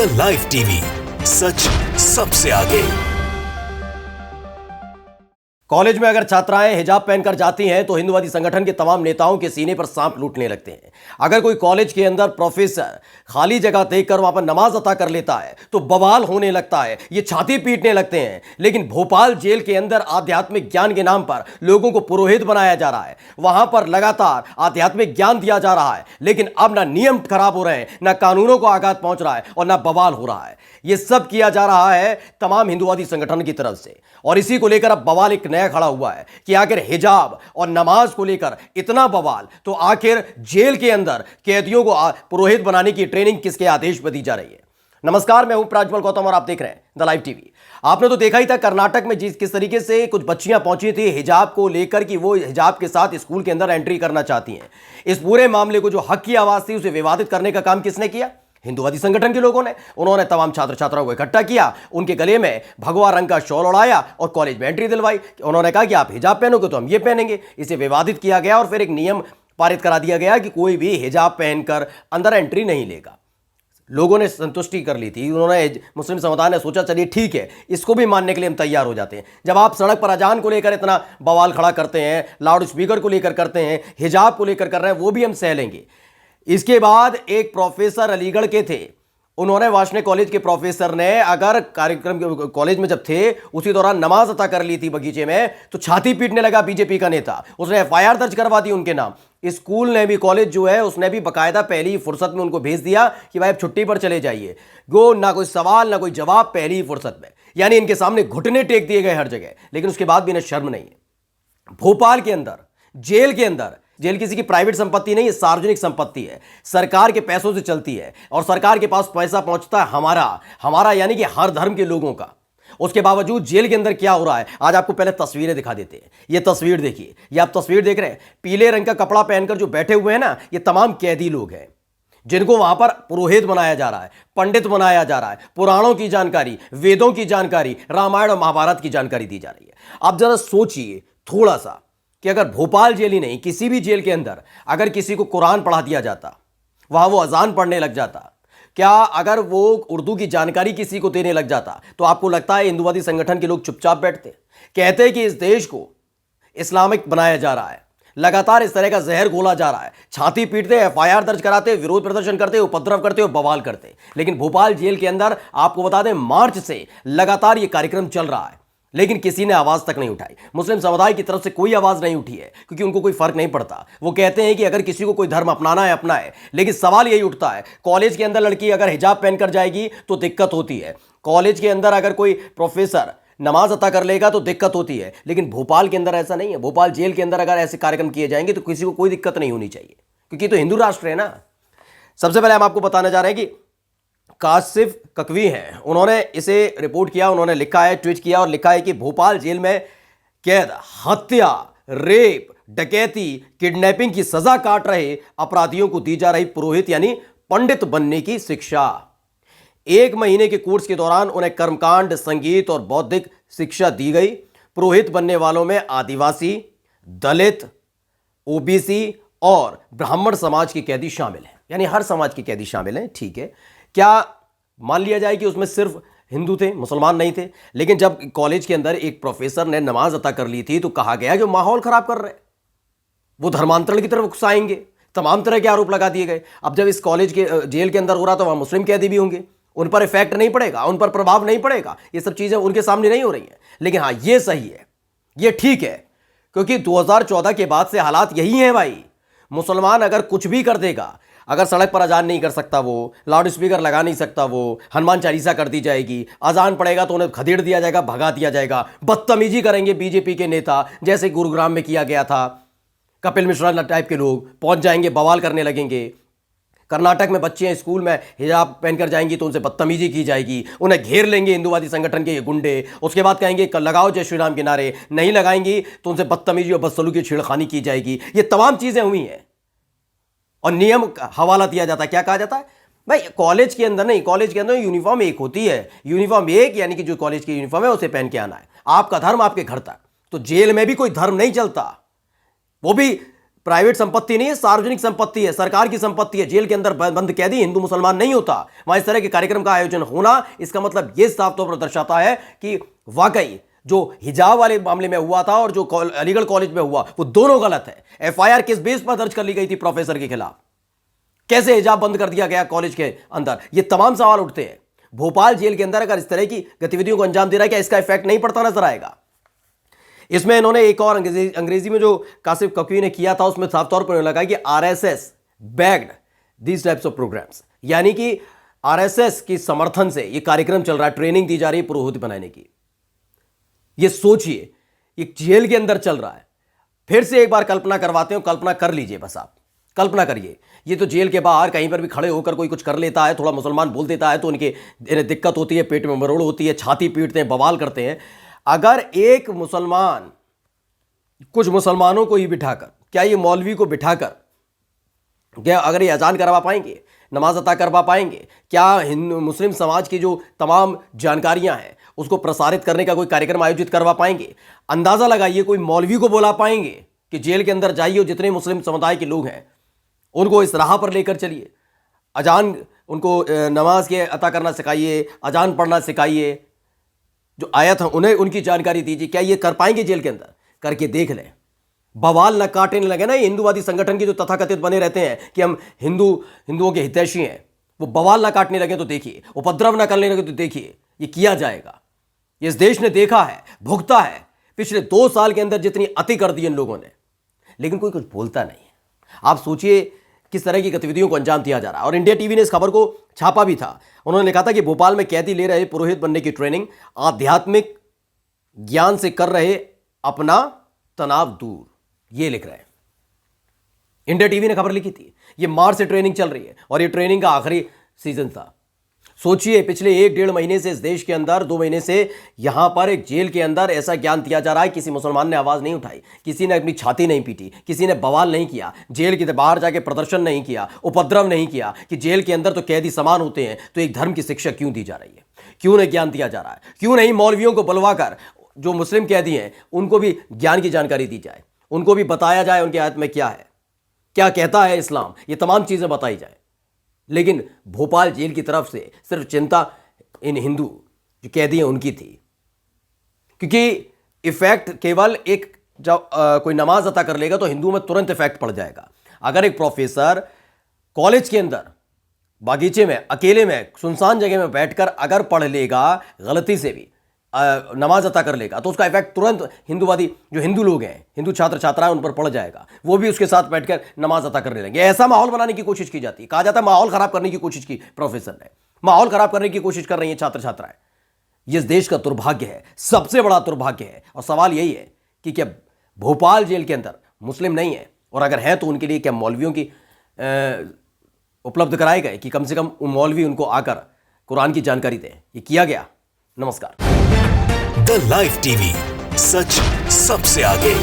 The live TV, सच सबसे आगे। College में अगर छात्राएं हिजाब पहनकर जाती हैं तो हिंदुवादी संगठन के तमाम नेताओं के सीने पर सांप लूटने लगते हैं। अगर कोई कॉलेज के अंदर प्रोफेसर खाली जगह देखकर वहां पर नमाज अता कर लेता है तो बवाल होने लगता है, ये छाती पीटने लगते हैं। लेकिन भोपाल जेल के अंदर आध्यात्मिक ज्ञान के नाम पर लोगों को पुरोहित बनाया जा रहा है। वहां पर लगातार आध्यात्मिक ज्ञान दिया जा रहा है, लेकिन अब ना नियम खराब हो रहे हैं, ना कानूनों को आघात पहुंच रहा है और ना बवाल हो रहा है। यह सब किया जा रहा है तमाम हिंदुवादी संगठन की तरफ से। और इसी को लेकर अब बवाल एक नया खड़ा हुआ है कि आखिर हिजाब और नमाज को लेकर इतना बवाल, तो आखिर जेल के अंदर कैदियों को पुरोहित बनाने की ट्रेनिंग किसके आदेश पर दी जा रही है। नमस्कार, मैं हूं प्राज्वल गौतम और आप देख रहे हैं द लाइव टीवी। आपने तो देखा ही था कर्नाटक में किस तरीके से कुछ बच्चियां पहुंची थी हिजाब को लेकर कि वो हिजाब के साथ स्कूल के अंदर एंट्री करना चाहती हैं। इस पूरे मामले को जो हक की आवाज थी उसे विवादित करने का काम किसने किया? हिंदुवादी संगठन के लोगों ने। उन्होंने तमाम छात्र छात्राओं को इकट्ठा किया, उनके गले में भगवा रंग का शॉल उड़ाया और कॉलेज में एंट्री दिलवाई। उन्होंने कहा कि आप हिजाब पहनोगे तो हम ये पहनेंगे। इसे विवादित किया गया और फिर एक नियम पारित करा दिया गया कि कोई भी हिजाब पहनकर अंदर एंट्री नहीं लेगा। लोगों ने संतुष्टि कर ली थी। उन्होंने, मुस्लिम समुदाय ने सोचा चलिए ठीक है, इसको भी मानने के लिए हम तैयार हो जाते हैं। जब आप सड़क पर अजान को लेकर इतना बवाल खड़ा करते हैं, लाउड स्पीकर को लेकर करते हैं, हिजाब को लेकर कर रहे हैं, वो भी हम सह लेंगे। इसके बाद एक प्रोफेसर अलीगढ़ के थे, उन्होंने वाशने कॉलेज के प्रोफेसर ने अगर कार्यक्रम कॉलेज में जब थे उसी दौरान नमाज अता कर ली थी बगीचे में, तो छाती पीटने लगा बीजेपी का नेता। उसने एफआईआर दर्ज करवा दी उनके नाम। स्कूल ने भी, कॉलेज जो है उसने भी बकायदा पहली फुर्सत में उनको भेज दिया कि भाई आप छुट्टी पर चले जाइए। गो ना कोई सवाल ना कोई जवाब, पहली ही फुर्सत में। यानी इनके सामने घुटने टेक दिए गए हर जगह, लेकिन उसके बाद भी इन्हें शर्म नहीं है। भोपाल के अंदर, जेल के अंदर, जेल किसी की प्राइवेट संपत्ति नहीं है, सार्वजनिक संपत्ति है, सरकार के पैसों से चलती है और सरकार के पास पैसा पहुंचता है हमारा यानी कि हर धर्म के लोगों का। उसके बावजूद जेल के अंदर क्या हो रहा है, आज आपको पहले तस्वीरें दिखा देते हैं। ये तस्वीर देखिए, ये आप तस्वीर देख रहे हैं, पीले रंग का कपड़ा पहनकर जो बैठे हुए हैं ना, ये तमाम कैदी लोग हैं जिनको वहां पर पुरोहित बनाया जा रहा है, पंडित बनाया जा रहा है। पुराणों की जानकारी, वेदों की जानकारी, रामायण और महाभारत की जानकारी दी जा रही है। आप जरा सोचिए थोड़ा सा कि अगर भोपाल जेल ही नहीं, किसी भी जेल के अंदर अगर किसी को कुरान पढ़ा दिया जाता, वहां वो अजान पढ़ने लग जाता, क्या अगर वो उर्दू की जानकारी किसी को देने लग जाता, तो आपको लगता है हिंदुवादी संगठन के लोग चुपचाप बैठते? कहते हैं कि इस देश को इस्लामिक बनाया जा रहा है, लगातार इस तरह का जहर घोला जा रहा है। छाती पीटते, एफआईआर दर्ज कराते, विरोध प्रदर्शन करते, उपद्रव करते और बवाल करते। लेकिन भोपाल जेल के अंदर आपको बता दें, मार्च से लगातार यह कार्यक्रम चल रहा है, लेकिन किसी ने आवाज तक नहीं उठाई। मुस्लिम समुदाय की तरफ से कोई आवाज नहीं उठी है, क्योंकि उनको कोई फर्क नहीं पड़ता। वो कहते हैं कि अगर किसी को कोई धर्म अपनाना है अपनाए, लेकिन सवाल यही उठता है, कॉलेज के अंदर लड़की अगर हिजाब पहनकर जाएगी तो दिक्कत होती है, कॉलेज के अंदर अगर कोई प्रोफेसर नमाज अता कर लेगा तो दिक्कत होती है। लेकिन भोपाल के अंदर ऐसा नहीं है। भोपाल जेल के अंदर अगर ऐसे कार्यक्रम किए जाएंगे तो किसी को कोई दिक्कत नहीं होनी चाहिए, क्योंकि तो हिंदू राष्ट्र है ना। सबसे पहले हम आपको बताने जा रहे हैं कि काशिफ ककवी हैं, उन्होंने इसे रिपोर्ट किया, उन्होंने लिखा है, ट्वीट किया और लिखा है कि भोपाल जेल में कैद हत्या, रेप, डकैती, किडनैपिंग की सजा काट रहे अपराधियों को दी जा रही पुरोहित यानी पंडित बनने की शिक्षा। 1 महीने के कोर्स के दौरान उन्हें कर्मकांड, संगीत और बौद्धिक शिक्षा दी गई। पुरोहित बनने वालों में आदिवासी, दलित, ओबीसी और ब्राह्मण समाज के कैदी शामिल हैं, यानी हर समाज के कैदी शामिल हैं। ठीक है, क्या मान लिया जाए कि उसमें सिर्फ हिंदू थे, मुसलमान नहीं थे? लेकिन जब कॉलेज के अंदर एक प्रोफेसर ने नमाज अता कर ली थी तो कहा गया कि माहौल खराब कर रहे, वो धर्मांतरण की तरफ उकसाएंगे, तमाम तरह के आरोप लगा दिए गए। अब जब इस कॉलेज के जेल के अंदर हो रहा तो वहां मुस्लिम कैदी भी होंगे, उन पर इफेक्ट नहीं पड़ेगा, उन पर प्रभाव नहीं पड़ेगा, ये सब चीजें उनके सामने नहीं हो रही हैं। लेकिन हाँ, ये सही है, ये ठीक है, क्योंकि 2014 के बाद से हालात यही हैं भाई। मुसलमान अगर कुछ भी कर देगा, अगर सड़क पर अजान नहीं कर सकता, वो लाउड स्पीकर लगा नहीं सकता, वो हनुमान चालीसा कर दी जाएगी, अजान पड़ेगा तो उन्हें खदेड़ दिया जाएगा, भगा दिया जाएगा, बदतमीजी करेंगे बीजेपी के नेता, जैसे गुरुग्राम में किया गया था। कपिल मिश्रा टाइप के लोग पहुंच जाएंगे, बवाल करने लगेंगे। कर्नाटक में बच्चे स्कूल में हिजाब पहनकर जाएंगी तो उनसे बदतमीजी की जाएगी, उन्हें घेर लेंगे हिंदुवादी संगठन के ये गुंडे। उसके बाद कहेंगे लगाओ जय श्री राम के नारे, नहीं लगाएंगी तो उनसे बदतमीजी और बदसलूकी छेड़खानी की जाएगी। ये तमाम चीजें हुई हैं और नियम हवाला दिया जाता है। क्या कहा जाता है भाई, कॉलेज के अंदर नहीं, कॉलेज के अंदर यूनिफॉर्म एक होती है, यूनिफॉर्म एक यानी कि जो कॉलेज की यूनिफॉर्म है उसे पहन के आना है, आपका धर्म आपके घर तक। तो जेल में भी कोई धर्म नहीं चलता, वो भी प्राइवेट संपत्ति नहीं है, सार्वजनिक संपत्ति है, सरकार की संपत्ति है। जेल के अंदर बंद कैदी हिंदू मुसलमान नहीं होता। वहां इस तरह के कार्यक्रम का आयोजन होना, इसका मतलब यह साफ तौर पर दर्शाता है कि वाकई जो हिजाब वाले मामले में हुआ था और जो अलीगढ़ कॉलेज में हुआ, वो दोनों गलत है। एफआईआर किस बेस पर दर्ज कर ली गई थी प्रोफेसर के खिलाफ? कैसे हिजाब बंद कर दिया गया कॉलेज के अंदर? ये तमाम सवाल उठते हैं। भोपाल जेल के अंदर अगर इस तरह की गतिविधियों को अंजाम दे रहा है, क्या इसका इफेक्ट नहीं पड़ता नजर आएगा? इसमें इन्होंने एक और अंग्रेजी में जो कासिफ कक्वी ने किया था, उसमें साफ तौर पर लगा कि RSS backed these types of programs, यानी कि आरएसएस की समर्थन से ये कार्यक्रम चल रहा है, ट्रेनिंग दी जा रही है पुरोहित बनाने की। ये सोचिए, ये जेल के अंदर चल रहा है। फिर से एक बार कल्पना करवाते हो, कल्पना कर लीजिए, बस आप कल्पना करिए। ये तो जेल के बाहर कहीं पर भी खड़े होकर कोई कुछ कर लेता है, थोड़ा मुसलमान बोल देता है तो उनके दिक्कत होती है, पेट में मरोड़ होती है, छाती पीटते हैं, बवाल करते हैं। अगर एक मुसलमान, कुछ मुसलमानों को ही बिठाकर, क्या ये मौलवी को बिठाकर, क्या अगर ये अजान करवा पाएंगे, नमाज अता करवा पाएंगे? क्या हिंदू मुस्लिम समाज की जो तमाम जानकारियां हैं उसको प्रसारित करने का कोई कार्यक्रम आयोजित करवा पाएंगे? अंदाजा लगाइए, कोई मौलवी को बुला पाएंगे कि जेल के अंदर जाइए और जितने मुस्लिम समुदाय के लोग हैं उनको इस राह पर लेकर चलिए, अजान, उनको नमाज के अता करना सिखाइए, अजान पढ़ना सिखाइए, जो आयत है उन्हें उनकी जानकारी दीजिए? क्या ये कर पाएंगे जेल के अंदर? करके देख लें। बवाल न काटने लगे ना ये हिंदूवादी संगठन के जो तथाकथित बने रहते हैं कि हम हिंदुओं के हितैषी हैं, वो बवाल न काटने लगे तो देखिए, उपद्रव न करने लगे तो देखिए, ये किया जाएगा। इस देश ने देखा है, भुगता है पिछले 2 साल के अंदर जितनी अति कर दी इन लोगों ने, लेकिन कोई कुछ बोलता नहीं है। आप सोचिए किस तरह की गतिविधियों को अंजाम दिया जा रहा है। और इंडिया टीवी ने इस खबर को छापा भी था। उन्होंने लिखा था कि भोपाल में कैदी ले रहे पुरोहित बनने की ट्रेनिंग, आध्यात्मिक ज्ञान से कर रहे अपना तनाव दूर, ये लिख रहे हैं। इंडिया टीवी ने खबर लिखी थी। ये मार्च से ट्रेनिंग चल रही है और ये ट्रेनिंग का आखिरी सीजन था। सोचिए, पिछले 1-1.5 महीने से इस देश के अंदर, 2 महीने से यहां पर एक जेल के अंदर ऐसा ज्ञान दिया जा रहा है। किसी मुसलमान ने आवाज नहीं उठाई, किसी ने अपनी छाती नहीं पीटी, किसी ने बवाल नहीं किया, जेल के बाहर जाके प्रदर्शन नहीं किया, उपद्रव नहीं किया कि जेल के अंदर तो कैदी समान होते हैं, तो एक धर्म की शिक्षा क्यों दी जा रही है? क्यों नहीं ज्ञान दिया जा रहा है? क्यों नहीं मौलवियों को बुलवाकर जो मुस्लिम कैदी हैं उनको भी ज्ञान की जानकारी दी जाए, उनको भी बताया जाए उनके आयत में क्या है, क्या कहता है इस्लाम, ये तमाम चीजें बताई जाए। लेकिन भोपाल जेल की तरफ से सिर्फ चिंता इन हिंदू जो कैदी हैं उनकी थी, क्योंकि इफेक्ट केवल एक जब कोई नमाज अता कर लेगा तो हिंदू में तुरंत इफेक्ट पड़ जाएगा। अगर एक प्रोफेसर कॉलेज के अंदर बागीचे में अकेले में सुनसान जगह में बैठकर अगर पढ़ लेगा, गलती से भी नमाज अता कर लेगा, तो उसका इफेक्ट तुरंत हिंदूवादी जो हिंदू लोग हैं, हिंदू छात्र छात्राएं, उन पर पड़ जाएगा। वो भी उसके साथ बैठकर नमाज अता करने लगेंगे। ऐसा माहौल बनाने की कोशिश की जाती है। कहा जाता है माहौल खराब करने की कोशिश की प्रोफेसर ने, माहौल खराब करने की कोशिश कर रही है छात्र छात्राएं। ये इस देश का दुर्भाग्य है, सबसे बड़ा दुर्भाग्य है। और सवाल यही है कि क्या भोपाल जेल के अंदर मुस्लिम नहीं है, और अगर है तो उनके लिए क्या मौलवियों की उपलब्ध कराए गए कि कम से कम मौलवी उनको आकर कुरान की जानकारी दें? ये किया गया? नमस्कार। द लाइव टीवी, सच सबसे आगे।